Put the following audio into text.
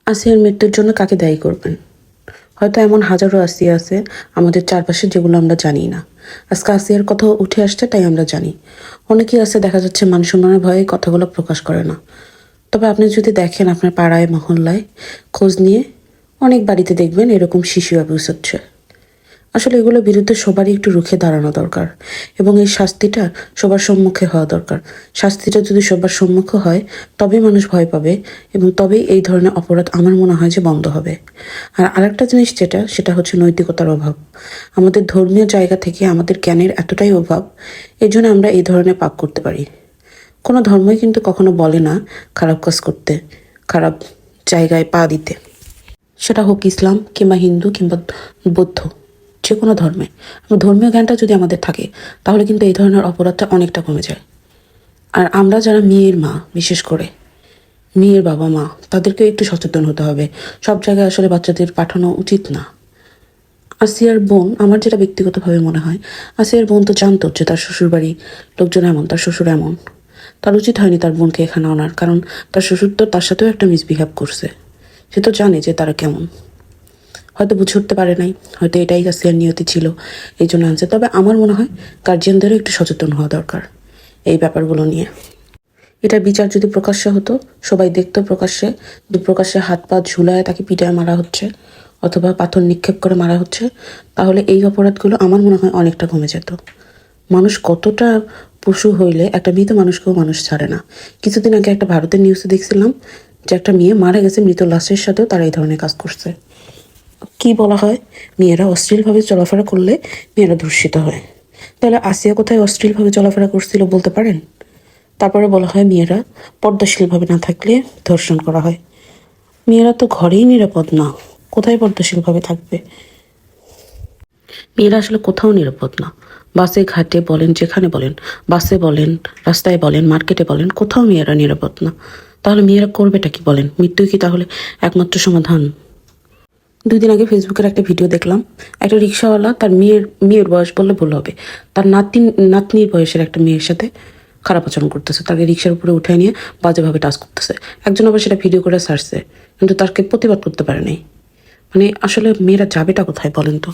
আসিয়ার মৃত্যুর জন্য কাকে দায়ী করবেন? হয়তো এমন হাজারো আসিয়া আছে আমাদের চারপাশে, যেগুলো আমরা জানি না। আজকে আসিয়ার কথা উঠে আসছে, তাই আমরা জানি। অনেকেই আছে, দেখা যাচ্ছে মান সম্মানের ভয়ে কথাগুলো প্রকাশ করে না। তবে আপনি যদি দেখেন আপনার পাড়ায় মহল্লায় খোঁজ নিয়ে, অনেক বাড়িতে দেখবেন এরকম শিশু অ্যাবিউজ হচ্ছে। আসলে এগুলোর বিরুদ্ধে সবারই একটু রুখে দাঁড়ানো দরকার, এবং এই শাস্তিটা সবার সম্মুখে হওয়া দরকার। শাস্তিটা যদি সবার সম্মুখে হয়, তবেই মানুষ ভয় পাবে, এবং তবেই এই ধরনের অপরাধ আমার মনে হয় যে বন্ধ হবে। আর আরেকটা জিনিস সেটা হচ্ছে নৈতিকতার অভাব। আমাদের ধর্মীয় জায়গা থেকে আমাদের জ্ঞানের এতটাই অভাব, এই জন্য আমরা এই ধরনের পাপ করতে পারি। কোনো ধর্মই কিন্তু কখনো বলে না খারাপ কাজ করতে, খারাপ জায়গায় পা দিতে। সেটা হোক ইসলাম কিংবা হিন্দু কিংবা বৌদ্ধ, যে কোনো ধর্মে। ধর্মীয় জ্ঞানটা যদি আমাদের থাকে, তাহলে কিন্তু এই ধরনের অপরাধটা অনেকটা কমে যায়। আর আমরা যারা মেয়ের মা, বিশেষ করে মেয়ের বাবা মা, তাদেরকে একটু সচেতন হতে হবে। সব জায়গায় আসলে বাচ্চাদের পাঠানো উচিত না। আসিয়ার বোন, আমার যেটা ব্যক্তিগতভাবে মনে হয়, আসিয়ার বোন তো জানতো যে তার শ্বশুরবাড়ি লোকজন এমন, তার শ্বশুর এমন। তার উচিত হয়নি তার বোনকে এখানে আনার, কারণ তার শ্বশুর তো তার সাথেও একটা মিসবিহেভ করছে। সে তো জানে যে তারা কেমন। হয়তো বুঝে উঠতে পারে নাই, হয়তো এটাই আসিয়ার নিয়তি ছিল, এই জন্য আনছে। তবে আমার মনে হয় গার্জিয়ানদেরও একটু সচেতন হওয়া দরকার এই ব্যাপারগুলো নিয়ে। এটার বিচার যদি প্রকাশ্যে হতো, সবাই দেখতো প্রকাশ্যে, যে প্রকাশ্যে হাত পা ঝুলায় তাকে পিটায় মারা হচ্ছে অথবা পাথর নিক্ষেপ করে মারা হচ্ছে, তাহলে এই অপরাধগুলো আমার মনে হয় অনেকটা কমে যেত। মানুষ কতটা পশু হইলে একটা মৃত মানুষকেও মানুষ ছাড়ে না। কিছুদিন আগে একটা ভারতের নিউজে দেখছিলাম যে একটা মেয়ে মারা গেছে, মৃত লাশের সাথেও তারা এই ধরনের কাজ করছে। কি বলা হয়, মেয়েরা অশ্লীলভাবে চলাফেরা করলে মেয়েরা ধর্ষিত হয়। তাহলে আসিয়া কোথায় অশ্লীলভাবে চলাফেরা করছিল বলতে পারেন? তারপরে বলা হয় মেয়েরা পর্দাশীলভাবে না থাকলে ধর্ষণ করা হয়। মেয়েরা তো ঘরেই নিরাপদ না, কোথায় পর্দাশীলভাবে থাকবে? মেয়েরা আসলে কোথাও নিরাপদ না। বাসে ঘাটে বলেন, যেখানে বলেন, বাসে বলেন, রাস্তায় বলেন, মার্কেটে বলেন, কোথাও মেয়েরা নিরাপদ না। তাহলে মেয়েরা করবেটা কি বলেন? মৃত্যুই কি তাহলে একমাত্র সমাধান? 2 দিন আগে ফেসবুকের একটা ভিডিও দেখলাম, একটা রিক্সাওয়ালা তার মেয়ের বয়স বললে ভুল হবে, তার নাতনির বয়সের একটা মেয়ের সাথে খারাপ আচরণ করতেছে। তাকে রিক্সার উপরে উঠায় নিয়ে বাজেভাবে টাচ করতেছে। একজন আবার সেটা ভিডিও করে ছাড়ছে, কিন্তু তাকে প্রতিবাদ করতে পারে নাই। মানে আসলে মেয়েরা যাবেটা কোথায় বলেন তো?